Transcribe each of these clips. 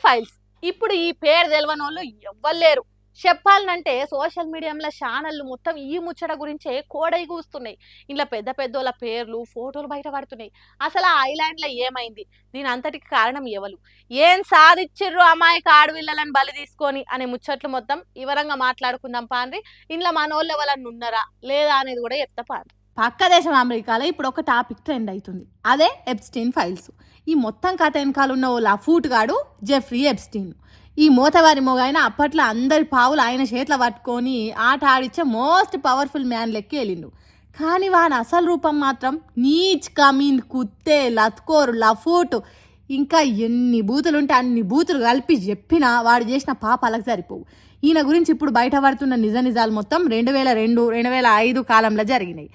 Files. ఇప్పుడు ఈ పేరు తెలవనోళ్ళు ఎవ్వరు లేరు. చెప్పాలంటే సోషల్ మీడియాలో ఛానళ్ళు మొత్తం ఈ ముచ్చట గురించే కోడై కూస్తున్నాయి. ఇంట్లో పెద్ద పెద్దోళ్ళ పేర్లు ఫోటోలు బయట పడుతున్నాయి. అసలు ఆ ఐలాండ్లో ఏమైంది, దీని అంతటికి కారణం ఎవరు, ఏం సాధించిర్రు అమాయక ఆడవిళ్ళని బలి తీసుకొని అనే ముచ్చట్లు మొత్తం వివరంగా మాట్లాడుకుందాం పాండ్రి. ఇంట్లో మనోళ్ళు ఎవరన్నా ఉన్నారా లేదా అనేది కూడా చెప్తా పాండ్రి. పక్క దేశం అమెరికాలో ఇప్పుడు ఒక టాపిక్ ట్రెండ్ అవుతుంది, అదే ఎప్స్టీన్ ఫైల్స్. ఈ మొత్తం కథ వెనకాల ఉన్న ఓ లఫూట్ గాడు జెఫ్రీ ఎప్స్టీన్. ఈ మోతవారి మొగైన అప్పట్లో అందరి పావులు ఆయన చేతిలో పట్టుకొని ఆట ఆడిచ్చే మోస్ట్ పవర్ఫుల్ మ్యాన్ లెక్కి వెళ్ళిండు. కానీ వాని అసలు రూపం మాత్రం నీచ్ కమీన్ కుత్తే లత్కోరు లఫూట్. ఇంకా ఎన్ని బూతులుంటే అన్ని బూతులు కలిపి చెప్పినా వాడు చేసిన పాపాలకు సరిపోవు. ఈయన గురించి ఇప్పుడు బయటపడుతున్న నిజాలు మొత్తం 2002-2005 కాలంలో జరిగినాయి.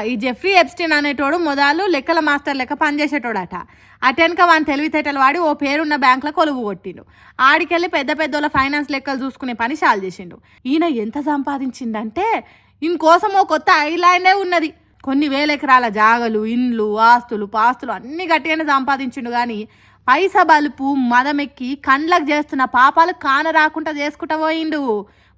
ఈ జెఫ్రీ ఎప్స్టీన్ అనేటోడు మొదలు లెక్కల మాస్టర్ లెక్క పనిచేసేటోడట. అటెనక వాని తెలివితేటలు వాడి ఓ పేరున్న బ్యాంకులో కొలువు కొట్టిండు. ఆడికెళ్ళి పెద్ద పెద్దోళ్ళ ఫైనాన్స్ లెక్కలు చూసుకునే పని చాలు చేసిండు. ఈయన ఎంత సంపాదించిండంటే ఇంకోసం ఓ కొత్త ఐలాండే ఉన్నది. కొన్ని వేల ఎకరాల జాగలు, ఇండ్లు, ఆస్తులు, పాస్తులు అన్ని గట్టిగానే సంపాదించిండు. కానీ పైస బలుపు మదమెక్కి కండ్లకు చేస్తున్న పాపాలు కాన రాకుండా చేసుకుంటా పోయిండు.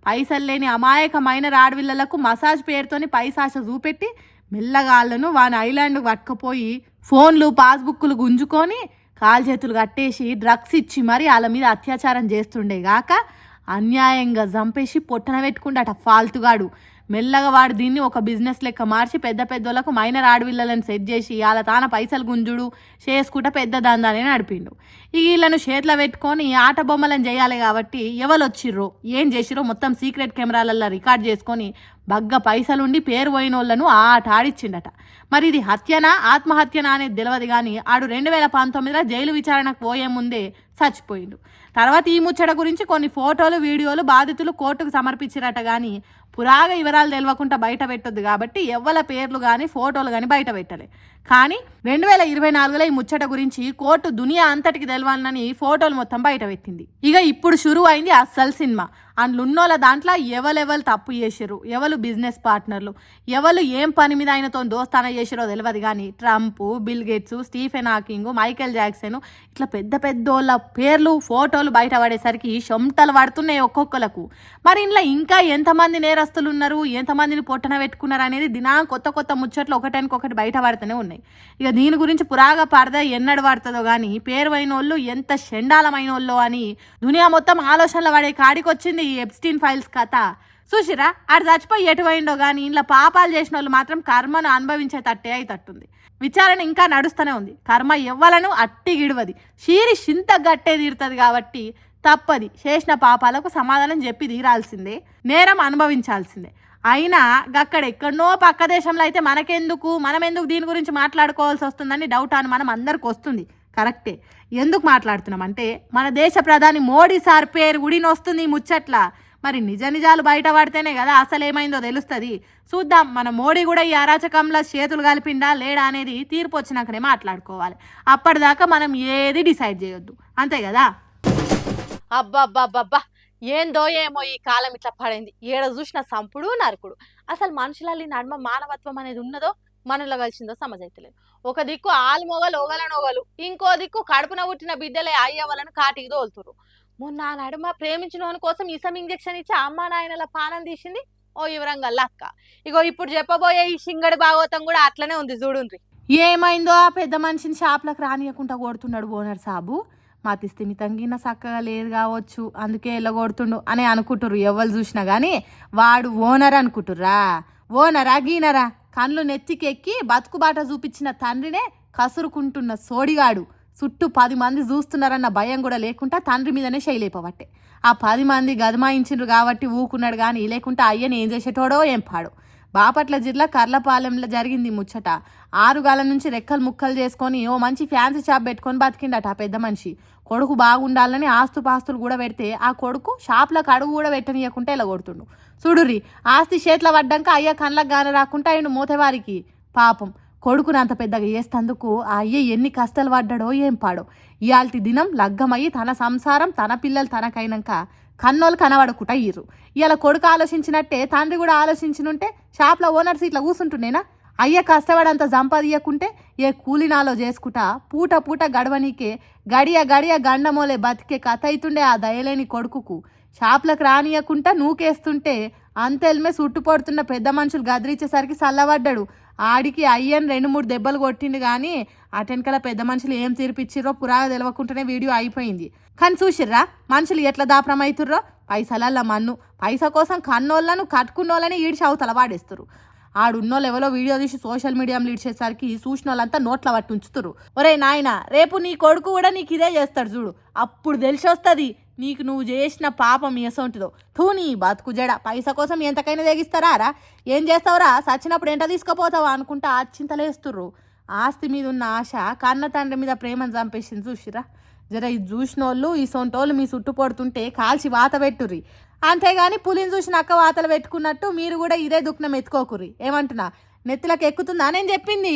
పైసలు లేని అమాయకమైన రాడవిళ్ళలకు మసాజ్ పేరుతోని పైసాశ చూపెట్టి మెల్లగాళ్ళను వాని ఐలాండ్ పట్టుకుపోయి ఫోన్లు పాస్బుక్లు గుంజుకొని కాలు చేతులు కట్టేసి డ్రగ్స్ ఇచ్చి మరి వాళ్ళ మీద అత్యాచారం చేస్తుండే గాక అన్యాయంగా చంపేసి పొట్టన పెట్టుకుండట ఫాల్తుగాడు. మెల్లగా వాడు దీన్ని ఒక బిజినెస్ లెక్క మార్చి పెద్ద పెద్దోళ్ళకు మైనర్ ఆడవిళ్ళని సెట్ చేసి వాళ్ళ తాన పైసలు గుంజుడు చేసుకుంటా పెద్ద దందానే నడిపిండు. వీళ్ళను చేతిలో పెట్టుకొని ఆట బొమ్మలను చేయాలి కాబట్టి ఎవరు వచ్చిర్రో ఏం చేసిరో మొత్తం సీక్రెట్ కెమెరాలలో రికార్డ్ చేసుకొని బగ్గ పైసలుండి పేరు పోయిన వాళ్ళను ఆట ఆడిచ్చిండట. మరి ఇది హత్యనా ఆత్మహత్యనా అనేది తెలియదు. కానీ ఆడు 2019లో జైలు విచారణకు పోయే ముందే చచ్చిపోయిండు. తర్వాత ఈ ముచ్చట గురించి కొన్ని ఫోటోలు వీడియోలు బాధితులు కోర్టుకు సమర్పించారట. కానీ పురాగా వివరాలు తెలియకుండా బయట పెట్టొద్దు కాబట్టి ఎవ్వల పేర్లు కానీ ఫోటోలు కానీ బయట పెట్టలే. కానీ 2024లో ఈ ముచ్చట గురించి కోర్టు దునియా అంతటికి తెలవాలని ఫోటోలు మొత్తం బయట పెట్టింది. ఇక ఇప్పుడు షురు అయింది అస్సలు సినిమా. అందులోన్నోళ్ళ దాంట్లో ఎవరు తప్పు చేసిర్రు, ఎవరు బిజినెస్ పార్ట్నర్లు, ఎవరు ఏం పని మీద ఆయనతో దోస్తాన చేసిరో తెలియదు. కానీ Trump, bill gates, Stephen Hawking, Michael Jackson ఇట్లా పెద్ద పెద్దోళ్ళ పేర్లు ఫోటోలు బయట పడేసరికి చెమటలు పడుతున్నాయి ఒక్కొక్కలకు. మరి ఇంట్లో ఇంకా ఎంతమంది నేరస్తులు ఉన్నారు, ఎంతమందిని పొట్టన పెట్టుకున్నారు అనేది దినా కొత్త కొత్త ముచ్చట్లు ఒకటానికొకటి బయట పడుతూనే ఉన్నాయి. ఇక దీని గురించి పురాగా పడదా ఎన్నడు పడుతుందో కానీ పేరు అయిన వాళ్ళు ఎంత షెండాలమైన వాళ్ళు అని దునియా మొత్తం ఆలోచనలు పడే కాడికి వచ్చింది ఈ ఎప్స్టీన్ ఫైల్స్ కథ. చూసిరా, ఆడు చచ్చిపోయి ఎటువైండో కానీ ఇంట్లో పాపాలు చేసిన వాళ్ళు మాత్రం కర్మను అనుభవించే తట్టే అయితట్టుంది. విచారణ ఇంకా నడుస్తూనే ఉంది. కర్మ ఎవ్వలను అట్టి గిడవది, షీరి చింత గట్టే తీరుతుంది. కాబట్టి తప్పది, చేసిన పాపాలకు సమాధానం చెప్పి తీరాల్సిందే, నేరం అనుభవించాల్సిందే. అయినా గక్కడ ఎక్కడనో పక్క దేశంలో అయితే మనం ఎందుకు దీని గురించి మాట్లాడుకోవాల్సి వస్తుందని డౌట్ అని మనం అందరికి వస్తుంది. కరెక్టే. ఎందుకు మాట్లాడుతున్నాం అంటే మన దేశ ప్రధాని మోడీ సార్ పేరు గుడిని వస్తుంది ఈ ముచ్చట్ల. మరి నిజాలు బయట పడితేనే కదా అసలు ఏమైందో తెలుస్తుంది. చూద్దాం, మన మోడీ కూడా ఈ అరాచకంలో చేతులు కలిపిండా లేడా అనేది తీర్పు వచ్చినాకనే మాట్లాడుకోవాలి. అప్పటిదాకా మనం ఏది డిసైడ్ చేయొద్దు, అంతే కదా. అబ్బబ్బబ్బబ్బా, ఏందో ఏమో ఈ కాలం ఇట్లా పడింది. ఏడ చూసిన సంపుడు నరకుడు. అసలు మనుషుల నడుమ మానవత్వం అనేది ఉన్నదో మనలో కలిసిందో సమజైతలేదు. ఒక దిక్కు ఆలు మొగలు ఒగలనొగలు, ఇంకో దిక్కు కడుపున పుట్టిన బిడ్డలే అయ్యవలను కాటికి తోలుతురు. మొన్న ఆ నడుమ ప్రేమించిన కోసం ఇసం ఇంజెక్షన్ ఇచ్చి అమ్మ నాయనల పానం తీసింది ఓ వివరంగా లక్క. ఇగో ఇప్పుడు చెప్పబోయే ఈ సింగడి భాగవతం కూడా అట్లనే ఉంది చూడుండ్రి. ఏమైందో ఆ పెద్ద మనిషిని షాప్లకు రానియకుండా కొడుతున్నాడు ఓనర్ సాబు. మతిస్థిమితంగిన చక్కగా లేదు కావచ్చు, అందుకే వెళ్ళగొడుతుండు అని అనుకుంటుర్రు ఎవరు చూసినా. కానీ వాడు ఓనర్ అనుకుంటుర్రా. ఓనరా గీనరా, కళ్ళు నెత్తికెక్కి బతుకుబాట చూపించిన తండ్రినే కసురుకుంటున్న సోడిగాడు. చుట్టూ 10 మంది చూస్తున్నారన్న భయం కూడా లేకుండా తండ్రి మీదనే శైలేపబట్టే. ఆ 10 మంది గదమాయించిండ్రు కాబట్టి ఊకున్నాడు. కానీ లేకుంటే అయ్యని ఏం చేసేటోడో ఏం పాడో. బాపట్ల జిల్లా కర్లపాలెంలో జరిగింది ముచ్చట. 6 గాల నుంచి రెక్కలు ముక్కలు చేసుకొని ఓ మంచి ఫ్యాన్సీ షాప్ పెట్టుకొని బతికిండట ఆ పెద్ద మనిషి. కొడుకు బాగుండాలని ఆస్తుపాస్తులు కూడా పెడితే ఆ కొడుకు షాప్లకు అడుగు కూడా పెట్టనీయకుంటే ఇలా కొడుతుండు. చూడుర్రి, ఆస్తి చేతిలో పడ్డాక అయ్య కళ్ళకు గాన రాకుండా ఆయన మూతవారికి. పాపం కొడుకుని అంత పెద్దగా చేస్తందుకు ఆ అయ్య ఎన్ని కష్టాలు పడ్డాడో ఏం పాడో. ఇయాల్టి దినం లగ్గమయ్యి తన సంసారం తన పిల్లలు తనకైనాక కన్నోళ్ళు కనబడకుండా అయ్యిర్రు. ఇలా కొడుకు ఆలోచించినట్టే తండ్రి కూడా ఆలోచించినుంటే షాప్లో ఓనర్ సీట్లో కూర్చుంటుండేనా? అయ్య కష్టపడంత సంపాదియకుంటే ఏ కూలినాలో చేసుకుంటా పూట పూట గడవనీకే గడియ గడియ గండమోలే బతికే కథ అవుతుండే ఆ దయలేని కొడుకుకు. షాప్లకు రానియకుంటా నూకేస్తుంటే అంతెల్మే చుట్టుపడుతున్న పెద్ద మనుషులు గదిరించేసరికి చల్లబడ్డాడు. ఆడికి అయ్యని 2-3 దెబ్బలు కొట్టిండు కానీ అటెనకల పెద్ద మనుషులు ఏం తీర్పిచ్చిర్రో పురాగా తెలవకుండానే వీడియో అయిపోయింది. కానీ చూసిర్రా మనుషులు ఎట్లా దాపరమవుతుర్రో. పైసలల్ల మన్ను, పైసా కోసం కన్నోళ్ళను కట్టుకున్నోళ్ళని ఈడిచి అవతల వాడేస్తురు. ఆడున్నోళ్ళు ఎవరో వీడియో తీసి సోషల్ మీడియాలో ఇచ్చేసరికి చూసిన వాళ్ళంతా నోట్ల పట్టి ఉంచుతురు. ఒరే నాయన, రేపు నీ కొడుకు కూడా నీకు ఇదే చేస్తాడు చూడు, అప్పుడు తెలిసి వస్తుంది నీకు నువ్వు చేసిన పాపం ఎసొంటిదో. నీ బతుకు జడ, పైసా కోసం ఎంతకైనా తెగిస్తారా రా? ఏం చేస్తావురా? సచ్చినప్పుడు ఎంట తీసుకుపోతావా అనుకుంటా చింతలేస్తుర్రు. ఆస్తి మీద ఉన్న ఆశ కన్న తండ్రి మీద ప్రేమను చంపేసింది చూసిరా. జర ఇది చూసినోళ్ళు ఈ సొంటోళ్ళు మీ చుట్టు పడుతుంటే కాల్చి వాత పెట్టుర్రి. అంతేగాని పులిని చూసిన అక్క వాతలు పెట్టుకున్నట్టు మీరు కూడా ఇదే దుఃఖం ఎత్తుకోకుర్రి. ఏమంటున్నా, నెత్తులకు ఎక్కుతుందా నేను చెప్పింది?